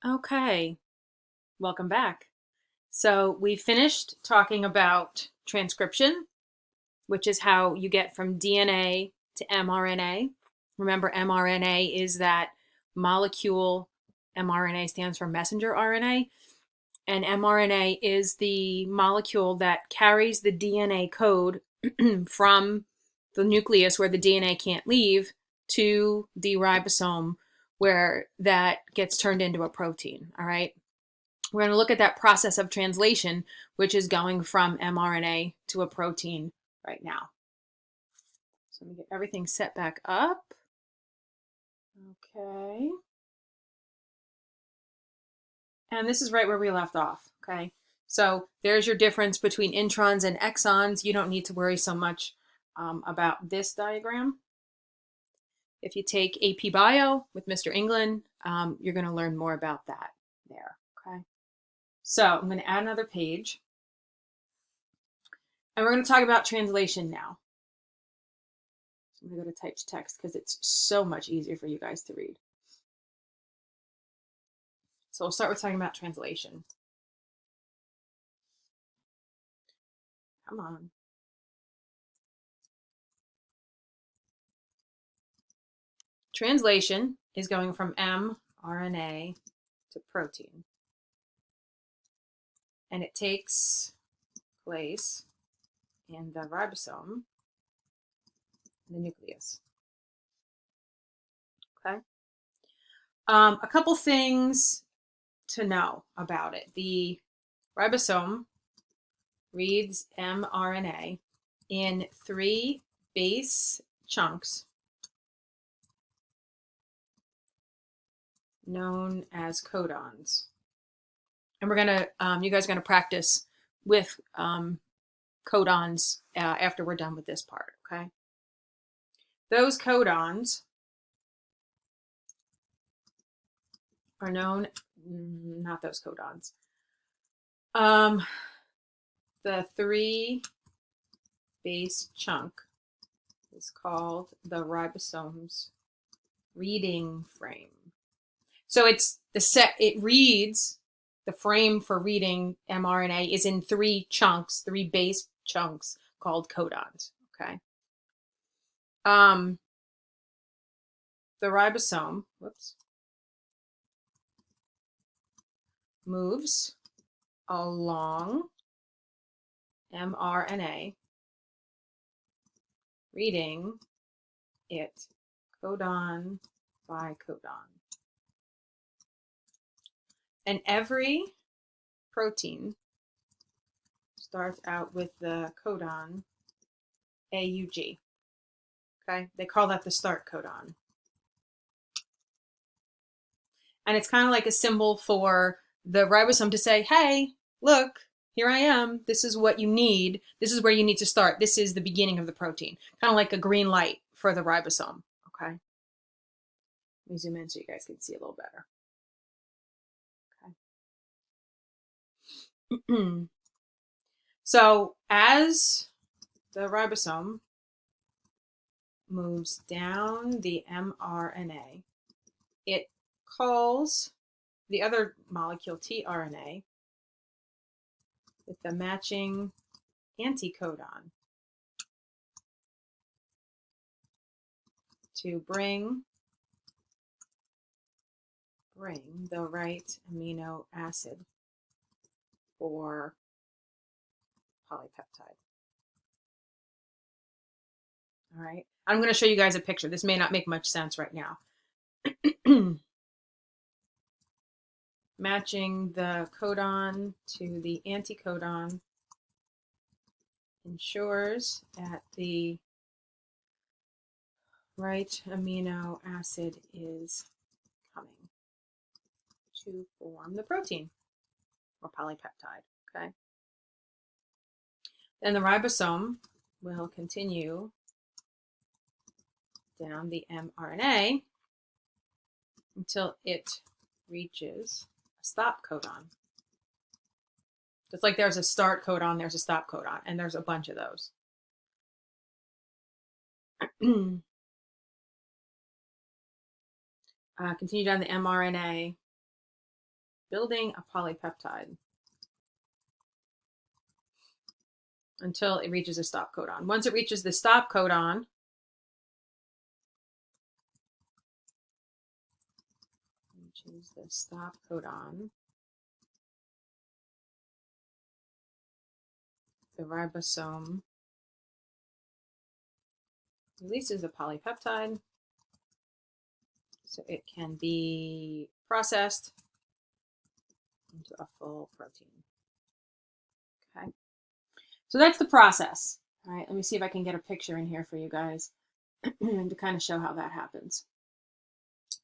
Okay, welcome back. So we finished talking about transcription, which is how you get from DNA to mRNA. Remember, mRNA is that molecule, mRNA stands for messenger RNA, and mRNA is the molecule that carries the DNA code from the nucleus where the DNA can't leave to the ribosome where that gets turned into a protein. All right. We're going to look at that process of translation, which is going from mRNA to a protein right now. So let me get everything set back up. Okay. And this is right where we left off. Okay. So there's your difference between introns and exons. You don't need to worry so much about this diagram. If you take AP Bio with Mr. England, you're going to learn more about that there. Okay. So I'm going to add another page. And we're going to talk about translation now. I'm going to go to type to text because it's so much easier for you guys to read. So we'll start with talking about translation. Come on. Translation is going from mRNA to protein. And it takes place in the ribosome, the nucleus. Okay. A couple things to know about it. The ribosome reads mRNA in 3 base chunks known as codons. And we're gonna, you guys are gonna practice with codons after we're done with this part, okay? Those codons are known, not those codons. The 3 base chunk is called the ribosome's reading frame. So it's it reads, the frame for reading mRNA is in 3 chunks, 3 base chunks called codons, okay? The ribosome, moves along mRNA, reading it codon by codon. And every protein starts out with the codon AUG. Okay, they call that the start codon. And it's kind of like a symbol for the ribosome to say, hey, look, here I am. This is what you need. This is where you need to start. This is the beginning of the protein. Kind of like a green light for the ribosome. Okay. Let me zoom in so you guys can see a little better. Okay. So as the ribosome moves down the mRNA, it calls the other molecule, tRNA, with the matching anticodon to bring the right amino acid for polypeptide. All right. I'm going to show you guys a picture. This may not make much sense right now. Matching the codon to the anticodon ensures that the right amino acid is coming to form the protein or polypeptide. Okay. Then the ribosome will continue down the mRNA until it reaches a stop codon. Just like there's a start codon, there's a stop codon, and there's a bunch of those. Continue down the mRNA building a polypeptide until it reaches a stop codon. Once it reaches the stop codon, the ribosome releases the polypeptide so it can be processed into a full protein. Okay, so that's the process. All right, let me see if I can get a picture in here for you guys to kind of show how that happens.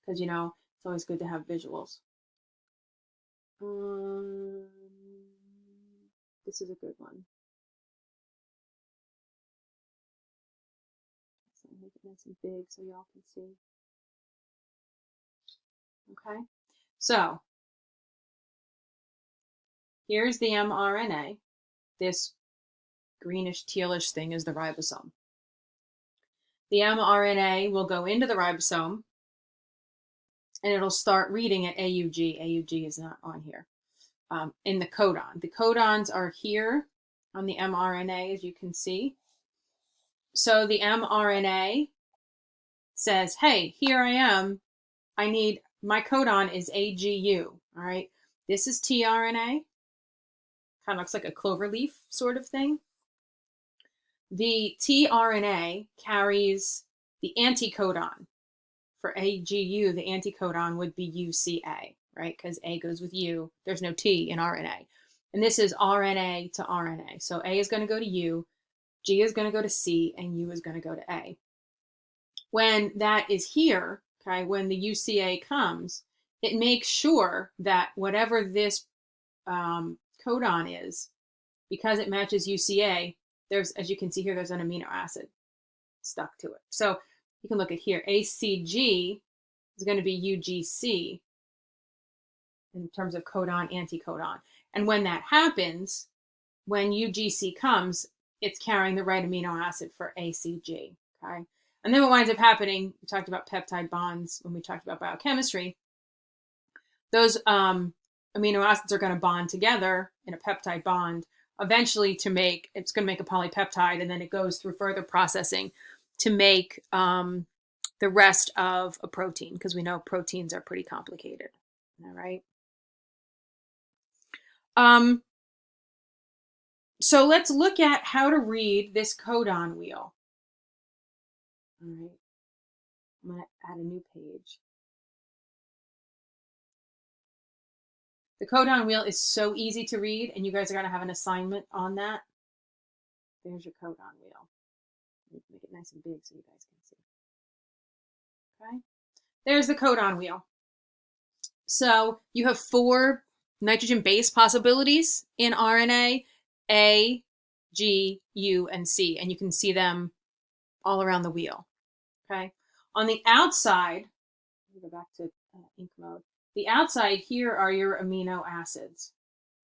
Because, you know, it's always good to have visuals. This is a good one. So make it nice and big so y'all can see. Okay, so here's the mRNA. This greenish tealish thing is the ribosome. The mRNA will go into the ribosome and it'll start reading at AUG. AUG is not on here. In the codon. The codons are here on the mRNA, as you can see. So the mRNA says, hey, here I am. I need, my codon is AGU, all right? This is tRNA. Kind of looks like a clover leaf sort of thing. The tRNA carries the anticodon. For AGU, the anticodon would be UCA, right? Because A goes with U. There's no T in RNA. And this is RNA to RNA. So A is going to go to U, G is going to go to C, and U is going to go to A. When that is here, okay, when the UCA comes, it makes sure that whatever this codon is, because it matches UCA, there's, as you can see here, there's an amino acid stuck to it. So you can look at here, ACG is going to be UGC in terms of codon, anticodon. And when that happens, when UGC comes, it's carrying the right amino acid for ACG, okay? And then what winds up happening, we talked about peptide bonds when we talked about biochemistry, those amino acids are going to bond together in a peptide bond eventually to make, it's going to make a polypeptide, and then it goes through further processing to make the rest of a protein, because we know proteins are pretty complicated. All right. So let's look at how to read this codon wheel. All right. I'm going to add a new page. The codon wheel is so easy to read, and you guys are going to have an assignment on that. There's your codon wheel. Make it nice and big so you guys can see. Okay. There's the codon wheel. So you have 4 nitrogen base possibilities in RNA, A, G, U, and C, and you can see them all around the wheel. Okay. On the outside, let me go back to ink mode. The outside here are your amino acids.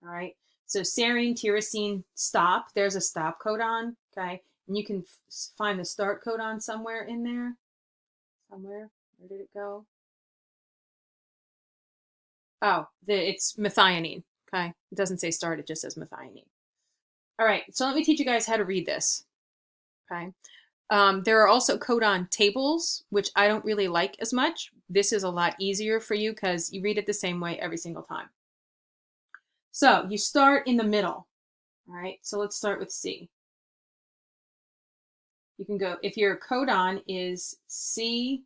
All right. So serine, tyrosine, stop. There's a stop codon. Okay. And you can find the start codon somewhere in there. Somewhere. Where did it go? Oh, it's methionine. Okay. It doesn't say start, it just says methionine. All right. So let me teach you guys how to read this. Okay. There are also codon tables, which I don't really like as much. This is a lot easier for you because you read it the same way every single time. So you start in the middle. All right. So let's start with C. You can go, if your codon is C,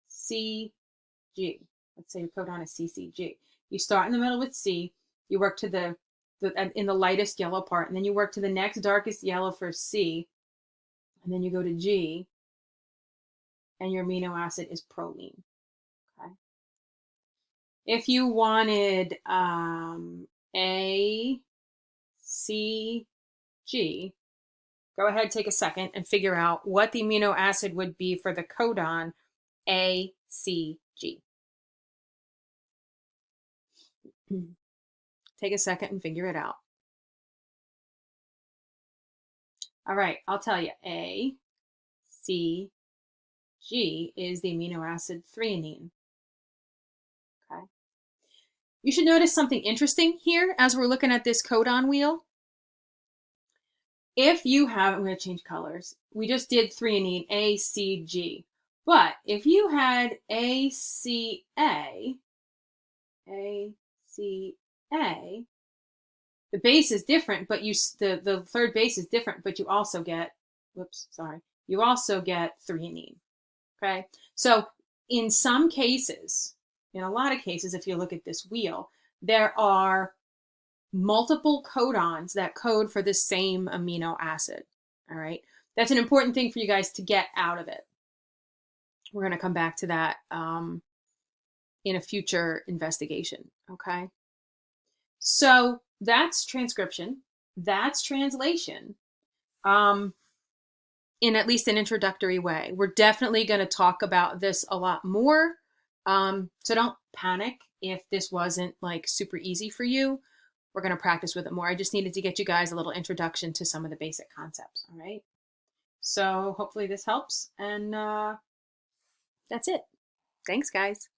C, G. Let's say your codon is CCG. You start in the middle with C. You work to the in the lightest yellow part, and then you work to the next darkest yellow for C. And then you go to G, and your amino acid is proline. Okay. If you wanted A, C, G, go ahead, take a second, and figure out what the amino acid would be for the codon A, C, G. Take a second and figure it out. All right, I'll tell you. A, C, G is the amino acid threonine. Okay. You should notice something interesting here as we're looking at this codon wheel. If you have, I'm going to change colors. We just did threonine, A, C, G. But if you had A, C, A, the base is different, but the third base is different, but you also get, you also get threonine. Okay, so in some cases, in a lot of cases, if you look at this wheel, there are multiple codons that code for the same amino acid. All right, that's an important thing for you guys to get out of it. We're going to come back to that in a future investigation. Okay, so that's transcription, that's translation. In at least an introductory way. We're definitely going to talk about this a lot more. So don't panic if this wasn't like super easy for you. We're going to practice with it more. I just needed to get you guys a little introduction to some of the basic concepts. All right. So hopefully this helps. And that's it. Thanks, guys.